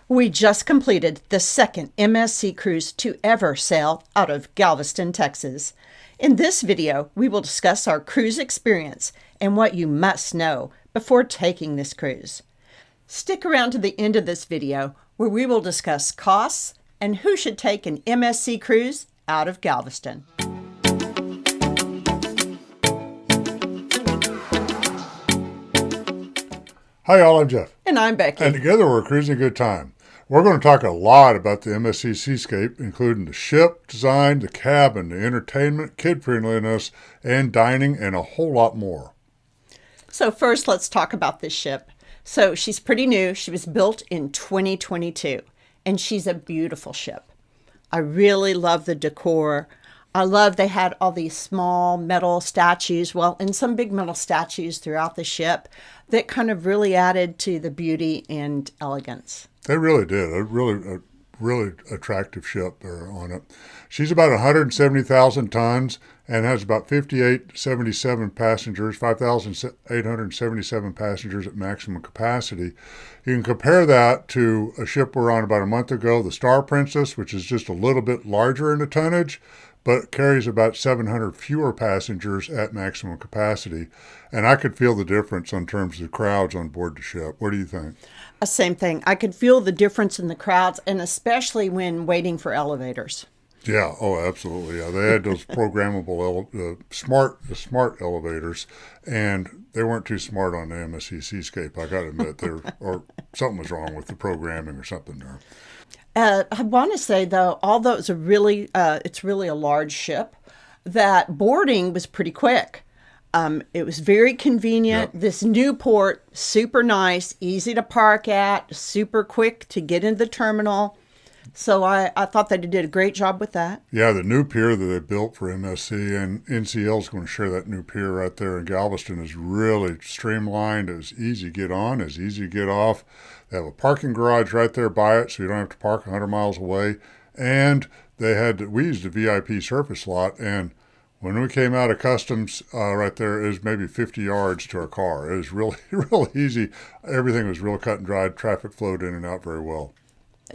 We just completed the second MSC cruise to ever sail out of Galveston, Texas. In this video, we will discuss our cruise experience and what you must know before taking this cruise. Stick around to the end of this video where we will discuss costs and who should take an MSC cruise out of Galveston. Hi, y'all. I'm Jeff. And I'm Becky. And together we're cruising a good time. We're going to talk a lot about the MSC Seascape, including the ship, design, the cabin, the entertainment, kid-friendliness, and dining, and a whole lot more. So first, let's talk about this ship. So she's pretty new. She was built in 2022, and she's a beautiful ship. I really love the decor. I love they had all these small metal statues, and some big metal statues throughout the ship that kind of really added to the beauty and elegance. They really did. A really attractive ship there on it. She's about 170,000 tons and has about 5,877 passengers, 5,877 passengers at maximum capacity. You can compare that to a ship we're on about a month ago, the Star Princess, which is just a little bit larger in the tonnage, but carries about 700 fewer passengers at maximum capacity. And I could feel the difference in terms of the crowds on board the ship. What do you think? Same thing. I could feel the difference in the crowds, and especially when waiting for elevators. Yeah, oh, absolutely. Yeah, they had those programmable, smart elevators, and they weren't too smart on the MSC Seascape. I got to admit, or something was wrong with the programming or something there. I want to say, though, although it's really a large ship, that boarding was pretty quick. It was very convenient. Yep. This new port, super nice, easy to park at, super quick to get into the terminal. So I thought they did a great job with that. Yeah, the new pier that they built for MSC, and NCL is going to share that new pier right there in Galveston, is really streamlined. It's easy to get on, it's easy to get off. They have a parking garage right there by it, so you don't have to park 100 miles away. And we used a VIP surface lot, and when we came out of customs right there, it was maybe 50 yards to our car. It was really, really easy. Everything was real cut and dried. Traffic flowed in and out very well.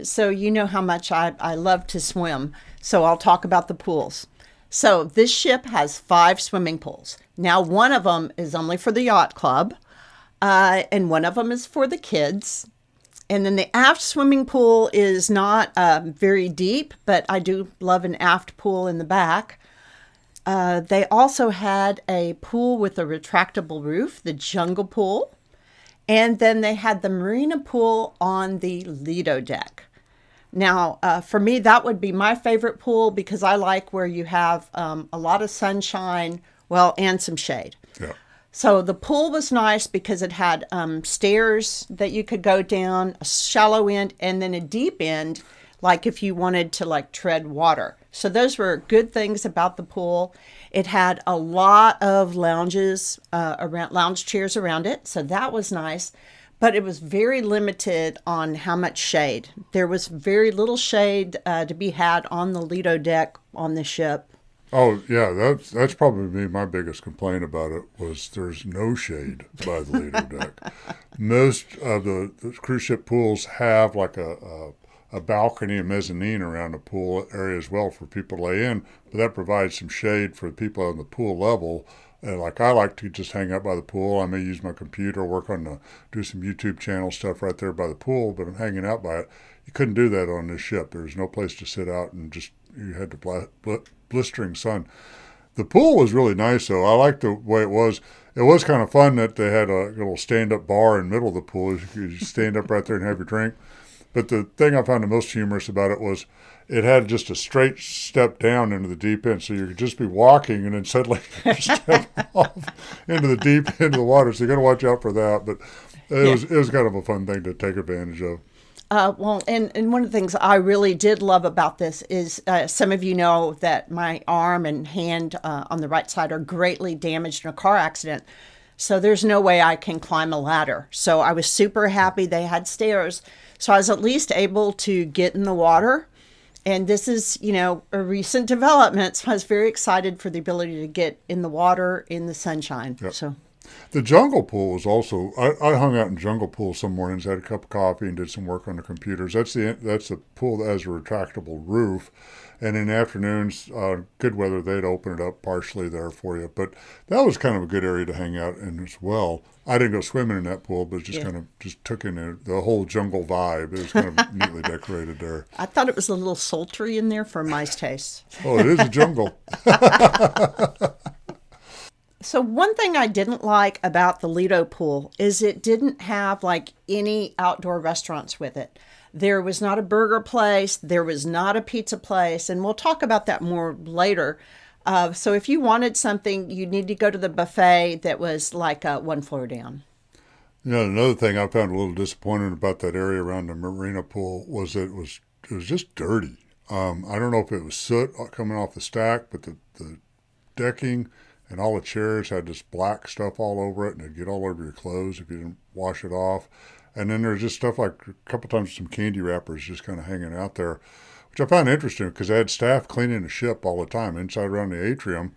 So you know how much I love to swim, so I'll talk about the pools. So this ship has 5 swimming pools. Now, one of them is only for the yacht club, and one of them is for the kids. And then the aft swimming pool is not very deep, but I do love an aft pool in the back. They also had a pool with a retractable roof, the jungle pool. And then they had the marina pool on the Lido deck. Now, for me, that would be my favorite pool because I like where you have a lot of sunshine, and some shade. Yeah. So the pool was nice because it had stairs that you could go down, a shallow end, and then a deep end, like if you wanted to tread water. So those were good things about the pool. It had a lot of lounge chairs around it, so that was nice. But it was very limited on how much shade. There was very little shade to be had on the Lido deck on the ship. Oh, yeah, that's probably my biggest complaint about it was there's no shade by the Lido deck. Most of the cruise ship pools have like a balcony, a mezzanine around the pool area as well for people to lay in, but that provides some shade for people on the pool level. And I like to just hang out by the pool. I may use my computer, do some YouTube channel stuff right there by the pool, but I'm hanging out by it. You couldn't do that on this ship. There was no place to sit out, and you had the blistering sun. The pool was really nice, though. I liked the way it was. It was kind of fun that they had a little stand-up bar in the middle of the pool. You could stand up right there and have your drink. But the thing I found the most humorous about it was it had just a straight step down into the deep end. So you could just be walking and then suddenly step off into the deep end of the water. So you got to watch out for that. But it was kind of a fun thing to take advantage of. And one of the things I really did love about this is some of you know that my arm and hand on the right side are greatly damaged in a car accident. So there's no way I can climb a ladder. So I was super happy they had stairs. So I was at least able to get in the water. And this is, a recent development. So I was very excited for the ability to get in the water in the sunshine. Yep. So The jungle pool was also. I hung out in jungle pool some mornings, had a cup of coffee, and did some work on the computers. That's the pool that has a retractable roof, and in the afternoons, good weather, they'd open it up partially there for you. But that was kind of a good area to hang out in as well. I didn't go swimming in that pool, but just Yeah. kind of just took in the whole jungle vibe. It was kind of neatly decorated there. I thought it was a little sultry in there for my taste. Oh, it is a jungle. So one thing I didn't like about the Lido pool is it didn't have like any outdoor restaurants with it. There was not a burger place, there was not a pizza place, and we'll talk about that more later. So if you wanted something, you need to go to the buffet that was like one floor down. You know, another thing I found a little disappointing about that area around the marina pool was that it was just dirty. I don't know if it was soot coming off the stack, but the decking and all the chairs had this black stuff all over it, and it'd get all over your clothes if you didn't wash it off. And then there's just stuff like a couple times some candy wrappers just kind of hanging out there, which I found interesting because they had staff cleaning the ship all the time inside around the atrium.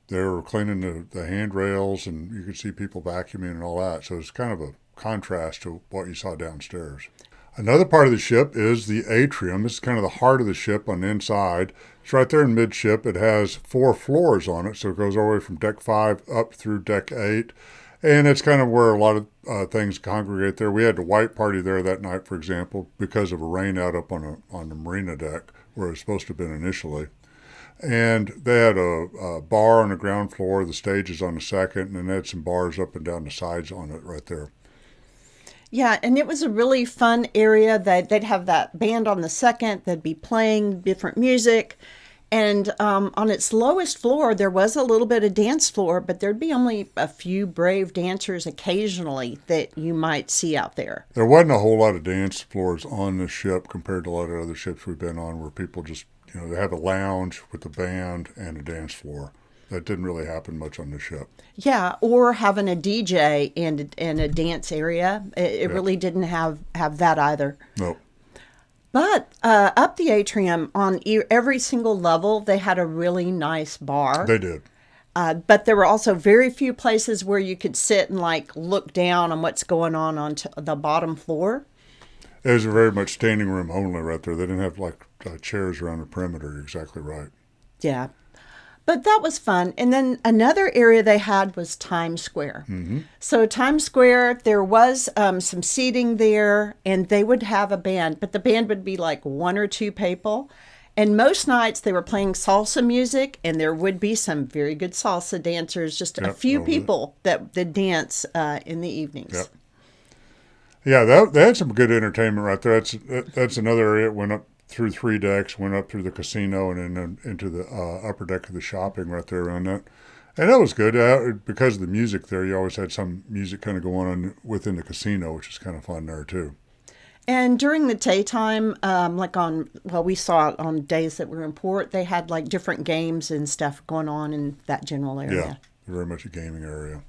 They were cleaning the handrails, and you could see people vacuuming and all that. So it's kind of a contrast to what you saw downstairs. Another part of the ship is the atrium. This is kind of the heart of the ship on the inside. It's right there in midship. It has 4 floors on it, so it goes all the way from deck 5 up through deck 8. And it's kind of where a lot of things congregate there. We had the white party there that night, for example, because of a rain out up on the marina deck where it was supposed to have been initially. And they had a bar on the ground floor, the stage is on the second, and then they had some bars up and down the sides on it right there. Yeah, and it was a really fun area. They'd have that band on the second. They'd be playing different music. And on its lowest floor, there was a little bit of dance floor, but there'd be only a few brave dancers occasionally that you might see out there. There wasn't a whole lot of dance floors on the ship compared to a lot of other ships we've been on where people just, they have a lounge with a band and a dance floor. That didn't really happen much on the ship. Yeah, or having a DJ and a dance area. It really didn't have that either. No. But up the atrium, on every single level, they had a really nice bar. They did. But there were also very few places where you could sit and like look down on what's going on the bottom floor. It was very much standing room only right there. They didn't have like chairs around the perimeter. You're exactly right. Yeah. But that was fun. And then another area they had was Times Square. Mm-hmm. So Times Square, there was some seating there, and they would have a band, but the band would be like 1 or 2 people. And most nights they were playing salsa music, and there would be some very good salsa dancers, just a few people that dance in the evenings. Yep. Yeah, they had some good entertainment right there. That's another area that went up through 3 decks, went up through the casino, and then into the upper deck of the shopping right there around that. And that was good. Because of the music there, you always had some music kind of going on within the casino, which is kind of fun there too. And during the daytime, we saw it on days that were in port, they had like different games and stuff going on in that general area. Yeah, very much a gaming area.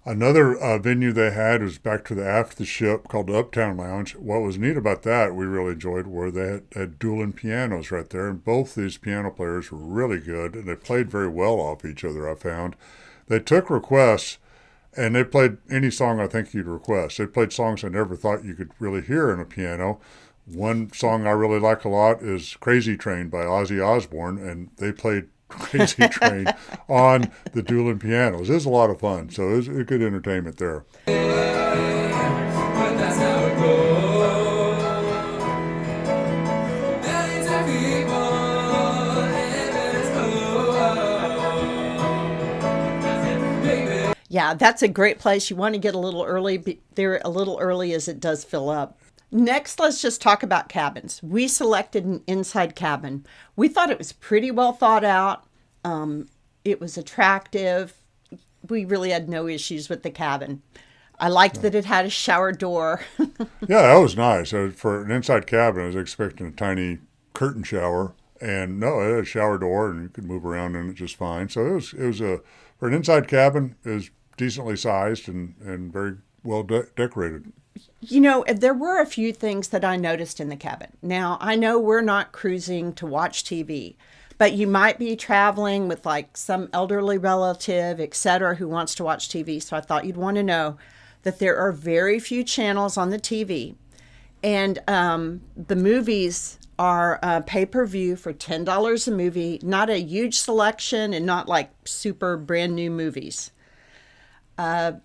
Another venue they had was back to the aft of the ship called the Uptown Lounge. What was neat about that, we really enjoyed, were they had dueling pianos right there, and both these piano players were really good, and they played very well off each other, I found. They took requests, and they played any song I think you'd request. They played songs I never thought you could really hear in a piano. One song I really like a lot is Crazy Train by Ozzy Osbourne, and they played Crazy Train on the dueling pianos. It was a lot of fun, so it was a good entertainment there. Yeah, that's a great place. You want to get a little early there, a little early as it does fill up. Next, let's just talk about cabins. We selected an inside cabin. We thought it was pretty well thought out. It was attractive. We really had no issues with the cabin. I liked that it had a shower door. Yeah, that was nice. For an inside cabin, I was expecting a tiny curtain shower. And no, it had a shower door, and you could move around in it just fine. So it was for an inside cabin, it was decently sized and very well decorated. There were a few things that I noticed in the cabin. Now, I know we're not cruising to watch TV, But you might be traveling with like some elderly relative, et cetera, who wants to watch TV. So I thought you'd want to know that there are very few channels on the TV. And the movies are pay-per-view for $10 a movie, not a huge selection and not like super brand new movies. And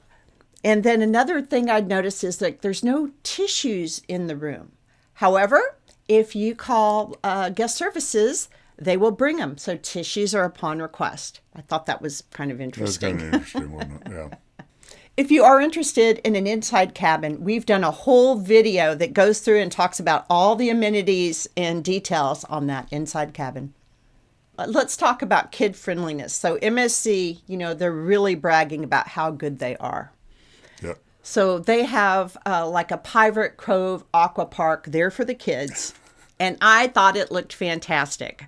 then another thing I'd noticed is that there's no tissues in the room. However, if you call guest services, they will bring them. So tissues are upon request. I thought that was kind of interesting. That's kind of interesting, wasn't it? Yeah. If you are interested in an inside cabin, we've done a whole video that goes through and talks about all the amenities and details on that inside cabin. Let's talk about kid friendliness. So MSC, they're really bragging about how good they are. Yep. So they have like a Pirate Cove Aqua Park there for the kids. And I thought it looked fantastic.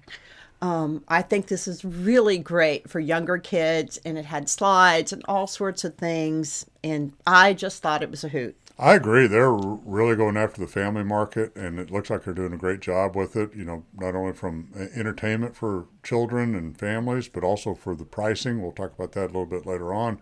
I think this is really great for younger kids, and it had slides and all sorts of things, and I just thought it was a hoot. I agree. They're really going after the family market, and it looks like they're doing a great job with it, not only from entertainment for children and families, but also for the pricing. We'll talk about that a little bit later on.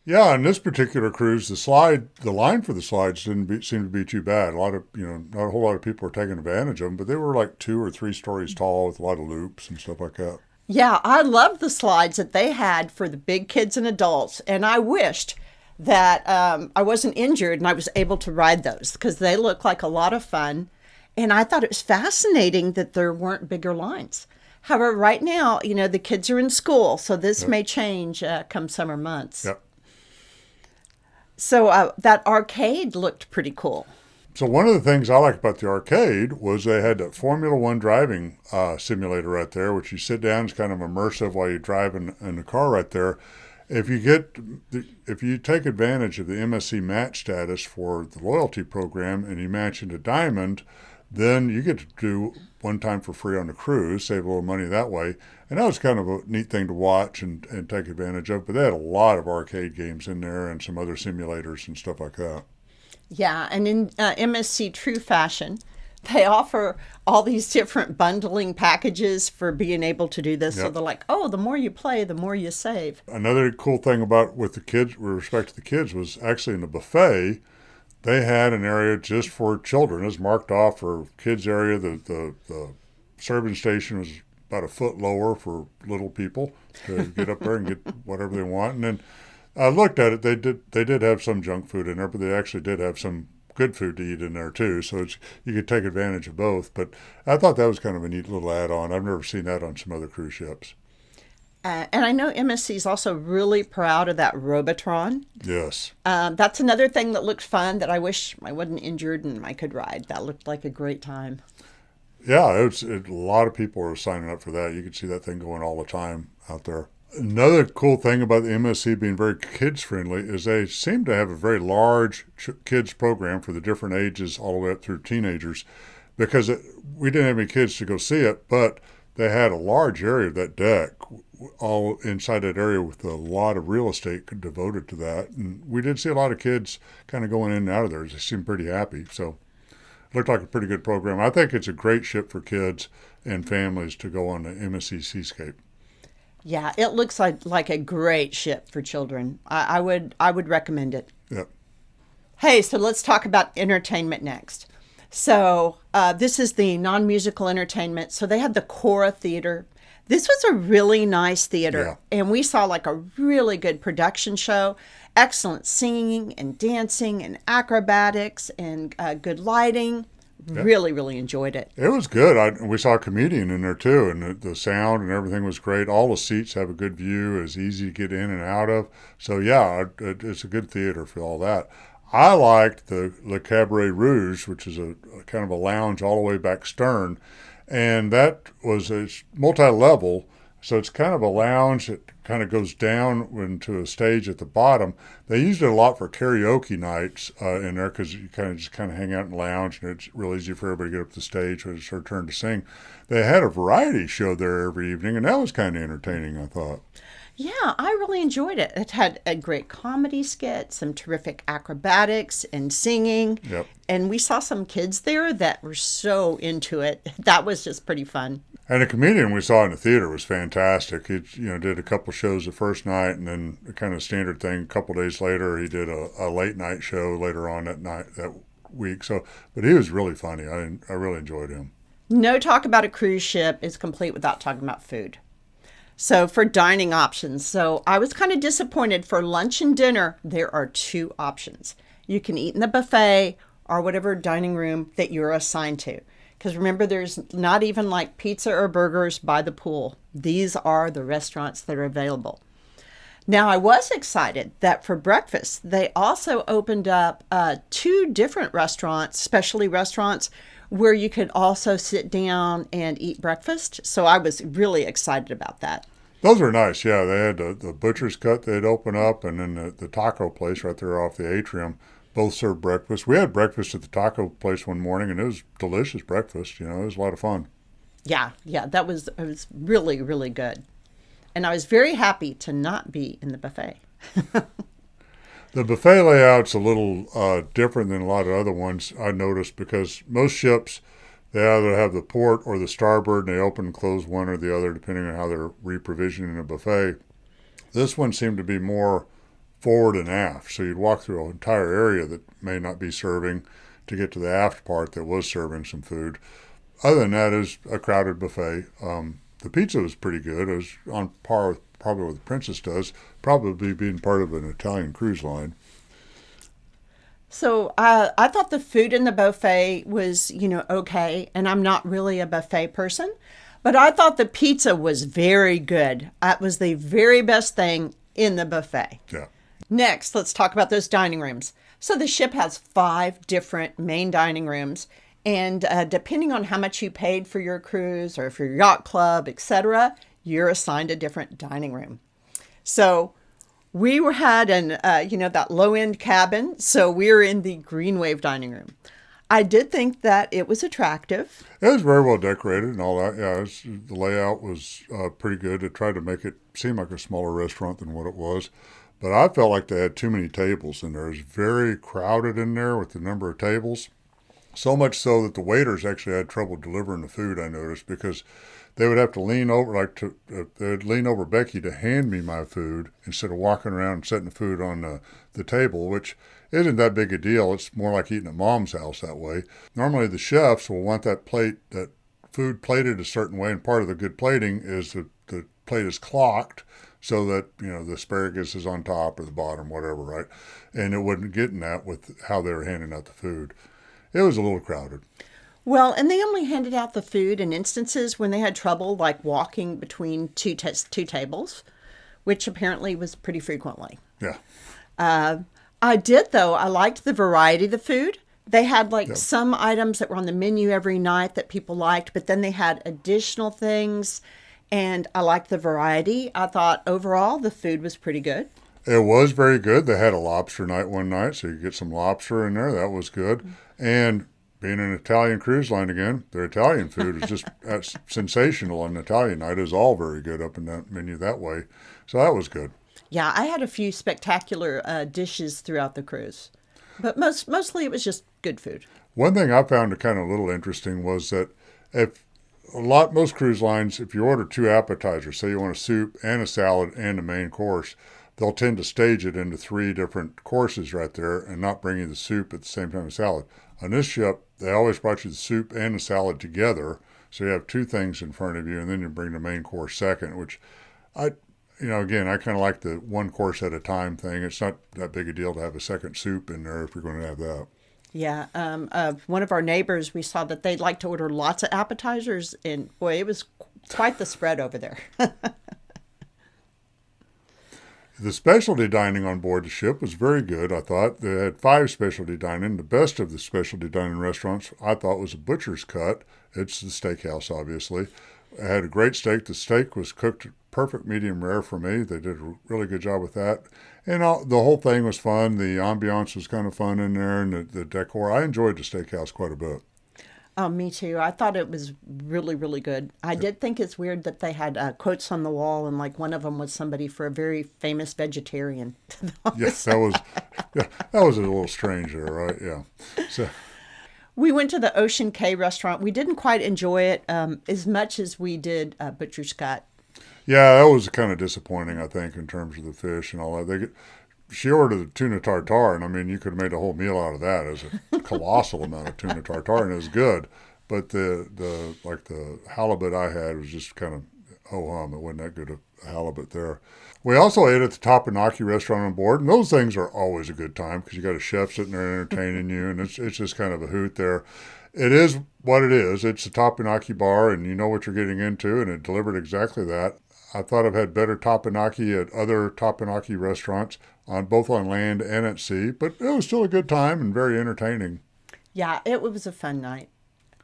Yeah, on this particular cruise, the line for the slides didn't seem to be too bad. Not a whole lot of people were taking advantage of them, but they were like 2 or 3 stories tall with a lot of loops and stuff like that. Yeah, I love the slides that they had for the big kids and adults, and I wished that I wasn't injured and I was able to ride those because they look like a lot of fun, and I thought it was fascinating that there weren't bigger lines. However, right now, the kids are in school, so this may change come summer months. Yep. So that arcade looked pretty cool. So one of the things I like about the arcade was they had that Formula One driving simulator right there, which you sit down, it's kind of immersive while you drive in the car right there. If you take advantage of the MSC match status for the loyalty program and you match into Diamond, then you get to do one time for free on the cruise, save a little money that way. And that was kind of a neat thing to watch and take advantage of. But they had a lot of arcade games in there and some other simulators and stuff like that. Yeah, and in MSC True Fashion, they offer all these different bundling packages for being able to do this. Yep. So they're like, the more you play, the more you save. Another cool thing about with the kids, with respect to the kids, was actually in the buffet, they had an area just for children. It was marked off for kids area. The serving station was about a foot lower for little people to get up there and get whatever they want. And then I looked at it. They did have some junk food in there, but they actually did have some good food to eat in there too. So you could take advantage of both. But I thought that was kind of a neat little add-on. I've never seen that on some other cruise ships. And I know MSC is also really proud of that Robotron. Yes. That's another thing that looked fun that I wish I wasn't injured and I could ride. That looked like a great time. Yeah, a lot of people are signing up for that. You can see that thing going all the time out there. Another cool thing about the MSC being very kids-friendly is they seem to have a very large kids program for the different ages all the way up through teenagers because we didn't have any kids to go see it, but they had a large area of that deck all inside that area with a lot of real estate devoted to that. And we did see a lot of kids kind of going in and out of there. They seemed pretty happy. So it looked like a pretty good program. I think it's a great ship for kids and families to go on the MSC Seascape. Yeah, it looks like a great ship for children. I would recommend it. Yep. Hey, so let's talk about entertainment next. So this is the non-musical entertainment. So they had the Cora Theater. This was a really nice theater, and we saw like a really good production show, excellent singing and dancing and acrobatics and good lighting. Yep. Really, really enjoyed it. It was good. We saw a comedian in there too, and the sound and everything was great. All the seats have a good view, it's easy to get in and out of. So yeah, it's a good theater for all that. I liked the Le Cabaret Rouge, which is a kind of a lounge all the way back stern. And that was multi-level, so it's kind of a lounge that kind of goes down into a stage at the bottom. They used it a lot for karaoke nights in there because you kind of hang out and lounge, and it's real easy for everybody to get up to the stage when it's their turn to sing. They had a variety show there every evening, and that was kind of entertaining, I thought. Yeah, I really enjoyed it. It had a great comedy skit, some terrific acrobatics and singing. Yep. And we saw some kids there that were so into it. That was just pretty fun. And the comedian we saw in the theater was fantastic. He, did a couple shows the first night, and then the kind of standard thing. A couple days later, he did a late night show later on that week. So, but he was really funny. I really enjoyed him. No talk about a cruise ship is complete without talking about food. So for dining options, so I was kind of disappointed. For lunch and dinner, there are two options. You can eat in the buffet or whatever dining room that you're assigned to. Because remember, there's not even like pizza or burgers by the pool. These are the restaurants that are available. Now, I was excited that for breakfast, they also opened up two different restaurants, specialty restaurants, where you could also sit down and eat breakfast. So I was really excited about that. Those were nice. Yeah, they had the butcher's cut they'd open up, and then the taco place right there off the Atrium. Both served breakfast. We had breakfast at the taco place one morning, and it was delicious breakfast. It was a lot of fun. Yeah, it was really, really good. And I was very happy to not be in the buffet. The buffet layout's a little different than a lot of other ones I noticed, because most ships, they either have the port or the starboard, and they open and close one or the other depending on how they're reprovisioning a buffet. This one seemed to be more forward and aft, so you'd walk through an entire area that may not be serving to get to the aft part that was serving some food. Other than that, it's a crowded buffet. The pizza was pretty good. It was on par with probably what the Princess does, probably being part of an Italian cruise line. So I thought the food in the buffet was, okay, and I'm not really a buffet person, but I thought the pizza was very good. That was the very best thing in the buffet. Yeah. Next, let's talk about those dining rooms. So the ship has 5 different main dining rooms, and depending on how much you paid for your cruise or for your yacht club, etc., you're assigned a different dining room. So we had that low-end cabin, so we were in the Green Wave dining room. I did think that it was attractive. It was very well decorated and all that. Yeah, the layout was pretty good. They tried to make it seem like a smaller restaurant than what it was. But I felt like they had too many tables in there. It was very crowded in there with the number of tables. So much so that the waiters actually had trouble delivering the food, I noticed, because they would have to lean over, they'd lean over Becky to hand me my food instead of walking around and setting the food on the table, which isn't that big a deal. It's more like eating at mom's house that way. Normally the chefs will want that food plated a certain way, and part of the good plating is the plate is clocked so that, the asparagus is on top or the bottom, whatever, right? And it wasn't getting that with how they were handing out the food. It was a little crowded. Well, and they only handed out the food in instances when they had trouble, like walking between two tables, which apparently was pretty frequently. Yeah. I did, though. I liked the variety of the food. They had some items that were on the menu every night that people liked, but then they had additional things, and I liked the variety. I thought overall the food was pretty good. It was very good. They had a lobster night one night, so you could get some lobster in there. That was good. And being an Italian cruise line again, their Italian food is just sensational on Italian night. It is all very good up in that menu that way. So that was good. Yeah, I had a few spectacular dishes throughout the cruise, but mostly it was just good food. One thing I found kind of a little interesting was that most cruise lines, if you order 2 appetizers, say you want a soup and a salad and a main course, they'll tend to stage it into 3 different courses right there and not bring you the soup at the same time as salad. On this ship, they always brought you the soup and the salad together, so you have 2 things in front of you, and then you bring the main course second, which again, I kind of like the 1 course at a time thing. It's not that big a deal to have a second soup in there if you're going to have that. Yeah, one of our neighbors, we saw that they like to order lots of appetizers, and boy, it was quite the spread over there. The specialty dining on board the ship was very good, I thought. They had 5 specialty dining. The best of the specialty dining restaurants, I thought, was a butcher's cut. It's the steakhouse, obviously. I had a great steak. The steak was cooked perfect medium rare for me. They did a really good job with that. And the whole thing was fun. The ambiance was kind of fun in there, and the decor. I enjoyed the steakhouse quite a bit. Oh, me too. I thought it was really, really good. I did think it's weird that they had quotes on the wall, and one of them was somebody for a very famous vegetarian. Yes, that was a little strange there, right? Yeah. So. We went to the Ocean K restaurant. We didn't quite enjoy it as much as we did Butcher Scott. Yeah, that was kind of disappointing, I think, in terms of the fish and all that. She ordered the tuna tartare, and I mean, you could have made a whole meal out of that. It was a colossal amount of tuna tartare, and it was good. But the halibut I had was just kind of ho-hum. It wasn't that good of halibut there. We also ate at the Tapanaki restaurant on board, and those things are always a good time because you got a chef sitting there entertaining you, and it's just kind of a hoot there. It is what it is. It's a Tapanaki bar, and you know what you're getting into, and it delivered exactly that. I thought I've had better Tapanaki at other Tapanaki restaurants, both on land and at sea, but it was still a good time and very entertaining. Yeah, it was a fun night.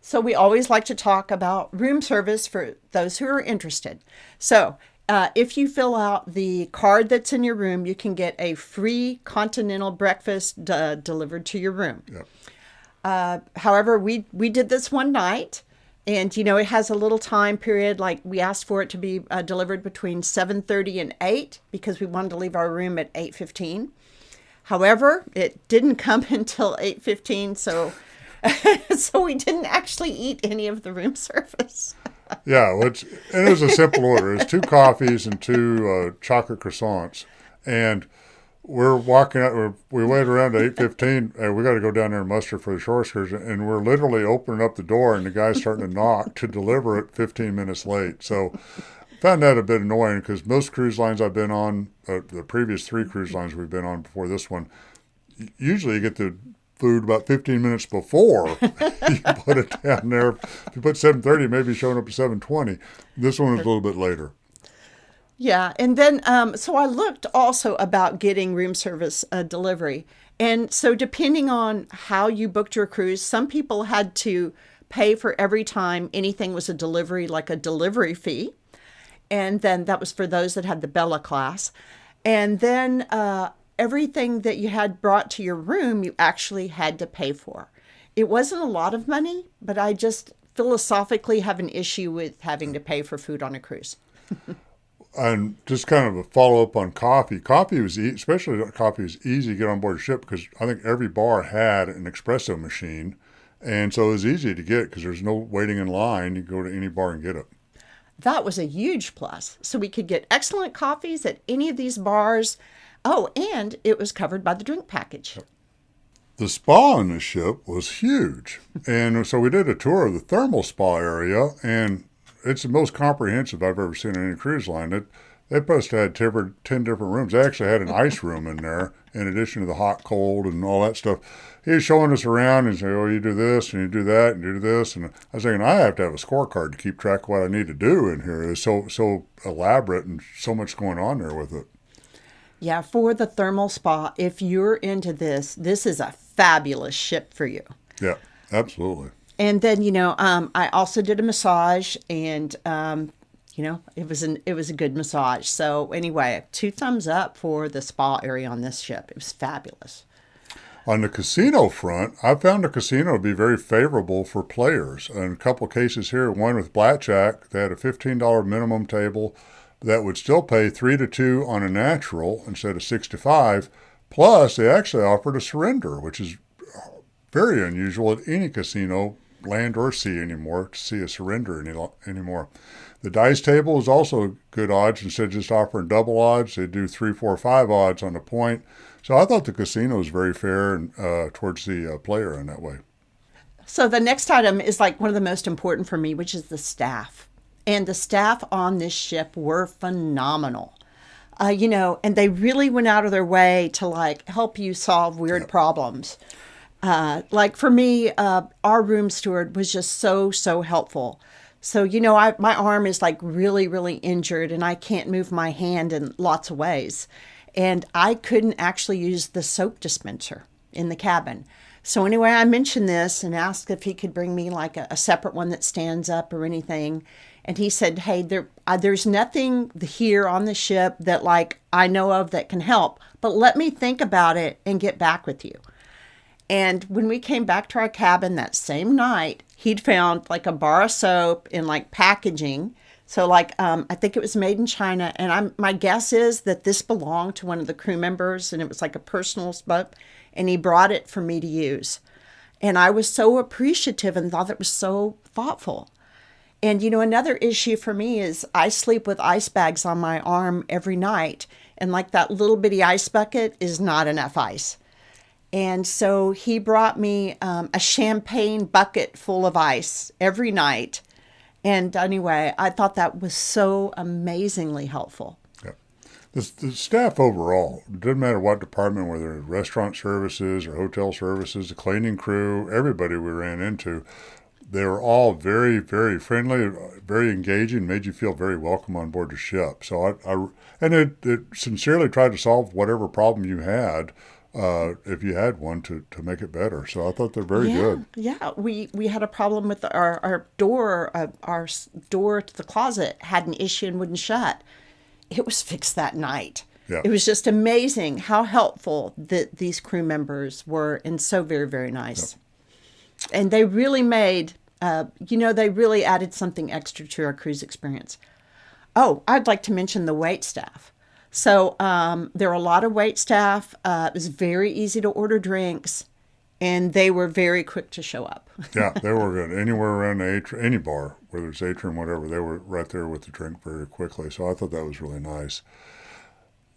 So we always like to talk about room service for those who are interested. So if you fill out the card that's in your room, you can get a free continental breakfast delivered to your room. Yep. However, we did this one night, and it has a little time period. Like we asked for it to be delivered between 7:30 and 8 because we wanted to leave our room at 8:15. However, it didn't come until 8:15, so we didn't actually eat any of the room service. Yeah, and it was a simple order. It was 2 coffees and 2 chocolate croissants, and we're walking out. We wait around to 8:15, and we got to go down there and muster for the shore excursion. And we're literally opening up the door, and the guy's starting to knock to deliver it 15 minutes late. So found that a bit annoying because most cruise lines I've been on, the previous 3 cruise lines we've been on before this one, usually you get the food about 15 minutes before you put it down there. If you put 7:30, maybe showing up at 7:20. This one was a little bit later. Yeah, and then so I looked also about getting room service delivery. And so depending on how you booked your cruise, some people had to pay for every time anything was a delivery, like a delivery fee. And then that was for those that had the Bella class. And then everything that you had brought to your room, you actually had to pay for. It wasn't a lot of money, but I just philosophically have an issue with having to pay for food on a cruise. And just kind of a follow-up on coffee. Coffee was, especially coffee, was easy to get on board a ship because I think every bar had an espresso machine. And so it was easy to get because there's no waiting in line. You go to any bar and get it. That was a huge plus. So we could get excellent coffees at any of these bars. Oh, and it was covered by the drink package. The spa on the ship was huge. And so we did a tour of the thermal spa area, and it's the most comprehensive I've ever seen on any cruise line. They must have had 10 different rooms. They actually had an ice room in there, in addition to the hot, cold, and all that stuff. He was showing us around and saying, oh, you do this, and you do that, and you do this. And I was thinking, I have to have a scorecard to keep track of what I need to do in here. It's so elaborate and so much going on there with it. Yeah, for the thermal spa, if you're into this is a fabulous ship for you. Yeah, absolutely. And then, I also did a massage, and, it was a good massage. So anyway, 2 thumbs up for the spa area on this ship. It was fabulous. On the casino front, I found the casino to be very favorable for players. In a couple of cases here, one with blackjack, they had a $15 minimum table that would still pay 3-2 on a natural instead of 6-5. Plus, they actually offered a surrender, which is very unusual at any casino, land or sea anymore, to see a surrender anymore. The dice table is also good odds. Instead of just offering double odds, they do 3, 4, 5 odds on the point. So I thought the casino was very fair towards the player in that way. So the next item is like one of the most important for me, which is the staff. And the staff on this ship were phenomenal. And they really went out of their way to help you solve weird problems. Like for me, our room steward was just so helpful. So, my arm is really, really injured, and I can't move my hand in lots of ways. And I couldn't actually use the soap dispenser in the cabin. So anyway, I mentioned this and asked if he could bring me a separate one that stands up or anything. And he said, hey, there's nothing here on the ship that I know of that can help, but let me think about it and get back with you. And when we came back to our cabin that same night, he'd found a bar of soap in packaging. So I think it was made in China. And my guess is that this belonged to one of the crew members, and it was a personal spot. And he brought it for me to use. And I was so appreciative and thought it was so thoughtful. And, another issue for me is I sleep with ice bags on my arm every night. And like that little bitty ice bucket is not enough ice. And so he brought me a champagne bucket full of ice every night. And anyway, I thought that was so amazingly helpful. Yeah. The staff overall, it doesn't matter what department, whether it's restaurant services or hotel services, the cleaning crew, everybody we ran into, they were all very, very friendly, very engaging, made you feel very welcome on board the ship. So it sincerely tried to solve whatever problem you had, if you had one, to make it better. So I thought they're very good. Yeah, we had a problem with our door. Our door to the closet had an issue and wouldn't shut. It was fixed that night. Yeah. It was just amazing how helpful that these crew members were, and so very, very nice. Yep. And they really made, they really added something extra to our cruise experience. Oh, I'd like to mention the wait staff. So there were a lot of wait staff. It was very easy to order drinks, and they were very quick to show up. Yeah, they were good. Anywhere around the Atrium, any bar, whether it's Atrium, whatever, they were right there with the drink very quickly. So I thought that was really nice.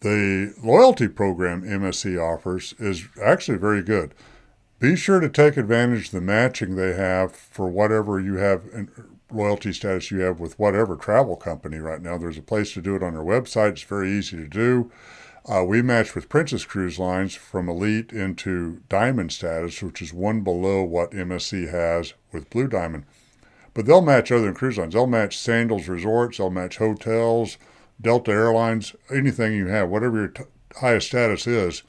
The loyalty program MSC offers is actually very good. Be sure to take advantage of the matching they have for whatever you have loyalty status you have with whatever travel company right now. There's a place to do it on their website. It's very easy to do. We matched with Princess Cruise Lines from Elite into Diamond status, which is one below what MSC has with Blue Diamond. But they'll match other than cruise lines. They'll match Sandals Resorts. They'll match hotels, Delta Airlines, anything you have, whatever your highest status is,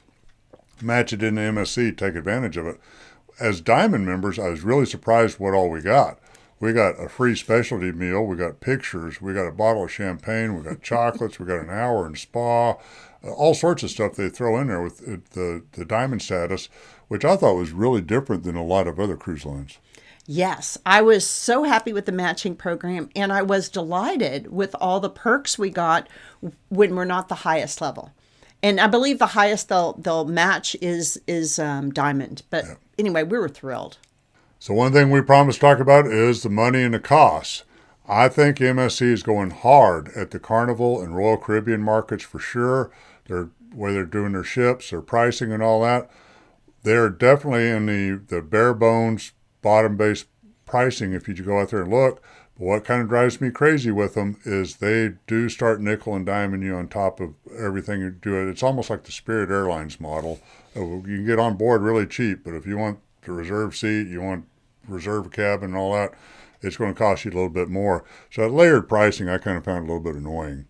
match it into MSC, take advantage of it. As Diamond members, I was really surprised what all we got. We got a free specialty meal. We got pictures. We got a bottle of champagne. We got chocolates. We got an hour in spa. All sorts of stuff they throw in there with the Diamond status, which I thought was really different than a lot of other cruise lines. Yes, I was so happy with the matching program, and I was delighted with all the perks we got when we're not the highest level. And I believe the highest they'll match is Diamond. But anyway, we were thrilled. So one thing we promised to talk about is the money and the costs. I think MSC is going hard at the Carnival and Royal Caribbean markets for sure. Where they're doing their ships, their pricing and all that. They're definitely in the bare bones, bottom base pricing if you go out there and look. But what kind of drives me crazy with them is they do start nickel and diming you on top of everything you do. It's almost like the Spirit Airlines model. You can get on board really cheap, but if you want the reserve seat, you want reserve cabin and all that, it's going to cost you a little bit more. So that layered pricing I kind of found a little bit annoying.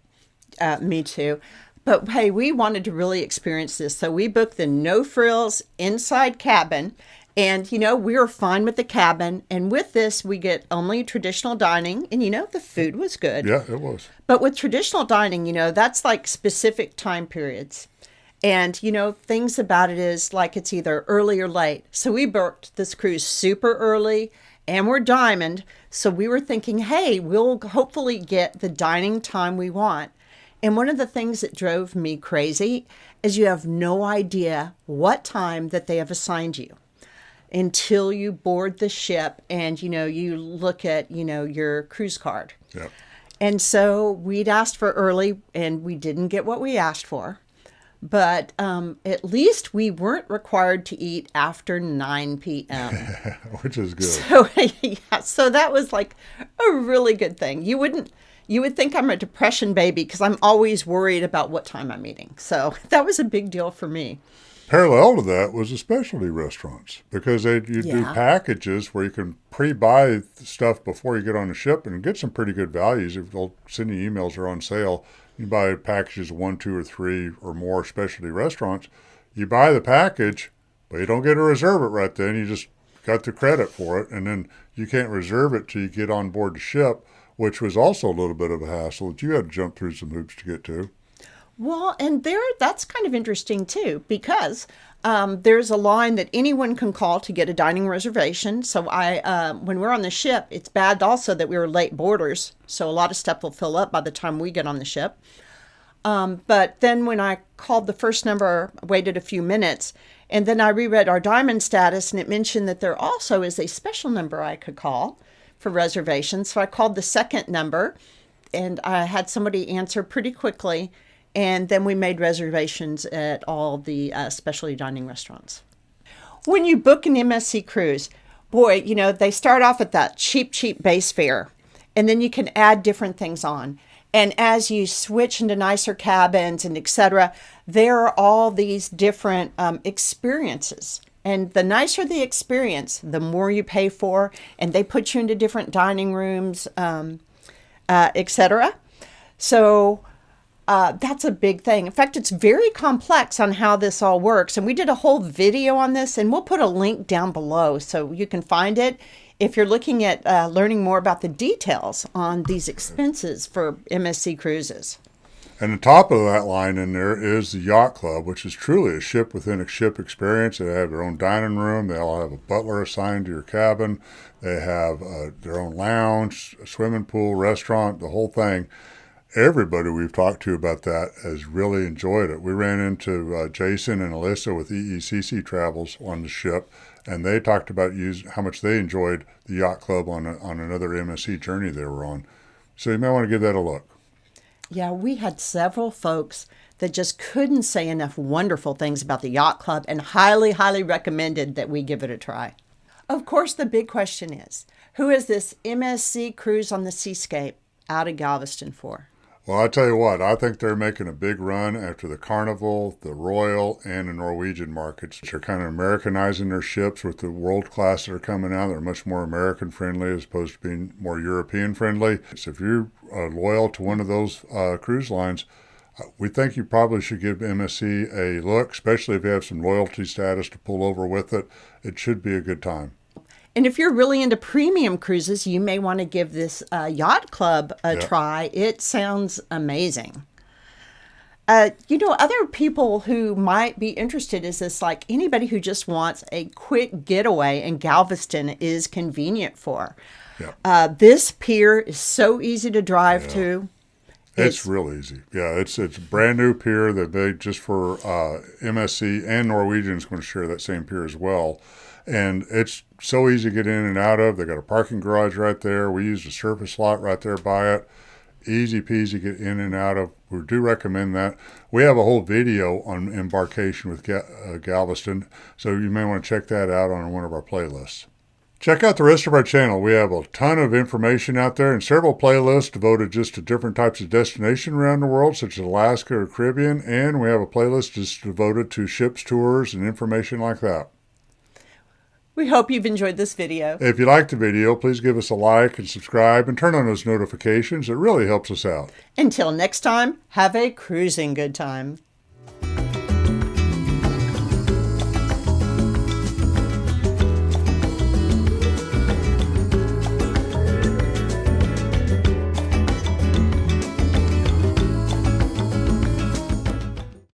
Me too. But hey, we wanted to really experience this. So we booked the no frills inside cabin. And, we were fine with the cabin. And with this, we get only traditional dining. And, the food was good. Yeah, it was. But with traditional dining, that's like specific time periods. And, things about it is like it's either early or late. So we booked this cruise super early and we're diamond. So we were thinking, hey, we'll hopefully get the dining time we want. And one of the things that drove me crazy is you have no idea what time that they have assigned you until you board the ship and, you look at, your cruise card. Yep. And so we'd asked for early and we didn't get what we asked for. But at least we weren't required to eat after 9 p.m. Which is good. So that was like a really good thing. You would think I'm a depression baby because I'm always worried about what time I'm eating. So that was a big deal for me. Parallel to that was the specialty restaurants because you do packages where you can pre-buy stuff before you get on the ship and get some pretty good values. If they'll send you emails, they're on sale. You buy packages of 1, 2, or 3 or more specialty restaurants. You buy the package, but you don't get to reserve it right then. You just got the credit for it, and then you can't reserve it till you get on board the ship, which was also a little bit of a hassle that you had to jump through some hoops to get to. Well, and that's kind of interesting too, because there's a line that anyone can call to get a dining reservation. So when we're on the ship, it's bad also that we were late boarders. So a lot of stuff will fill up by the time we get on the ship. But then when I called the first number, I waited a few minutes, and then I reread our diamond status, and it mentioned that there also is a special number I could call for reservations. So I called the second number, and I had somebody answer pretty quickly, and then we made reservations at all the specialty dining restaurants. When you book an MSC cruise, boy, you know, they start off at that cheap base fare, and then you can add different things on. And as you switch into nicer cabins and etc., there are all these different experiences. And the nicer the experience, the more you pay for. And they put you into different dining rooms, etc. So that's a big thing. In fact, it's very complex on how this all works. And we did a whole video on this, and we'll put a link down below so you can find it if you're looking at learning more about the details on these expenses for MSC cruises. And the top of that line in there is the Yacht Club, which is truly a ship within a ship experience. They have their own dining room. They all have a butler assigned to your cabin. They have their own lounge, a swimming pool, restaurant, the whole thing. Everybody we've talked to about that has really enjoyed it. We ran into Jason and Alyssa with EECC Travels on the ship, and they talked about how much they enjoyed the Yacht Club on another MSC journey they were on. So you may want to give that a look. Yeah, we had several folks that just couldn't say enough wonderful things about the Yacht Club and highly recommended that we give it a try. Of course, the big question is, who is this MSC cruise on the Seascape out of Galveston for? Well, I tell you what, I think they're making a big run after the Carnival, the Royal, and the Norwegian markets. They're kind of Americanizing their ships with the world class that are coming out. They're much more American friendly as opposed to being more European friendly. So if you're loyal to one of those cruise lines, we think you probably should give MSC a look, especially if you have some loyalty status to pull over with it. It should be a good time. And if you're really into premium cruises, you may want to give this Yacht Club a try. It sounds amazing. Other people who might be interested is this, like anybody who just wants a quick getaway, and Galveston is convenient for. Yeah. This pier is so easy to drive to. It's real easy. Yeah, it's a brand new pier that they just for MSC, and Norwegian is going to share that same pier as well. And it's so easy to get in and out of. They got a parking garage right there. We used a surface lot right there by it. Easy peasy get in and out of. We do recommend that. We have a whole video on embarkation with Galveston, so you may want to check that out on one of our playlists. Check out the rest of our channel. We have a ton of information out there and several playlists devoted just to different types of destination around the world, such as Alaska or Caribbean, and we have a playlist just devoted to ships tours and information like that. We hope you've enjoyed this video. If you liked the video, please give us a like and subscribe and turn on those notifications. It really helps us out. Until next time, have a cruising good time.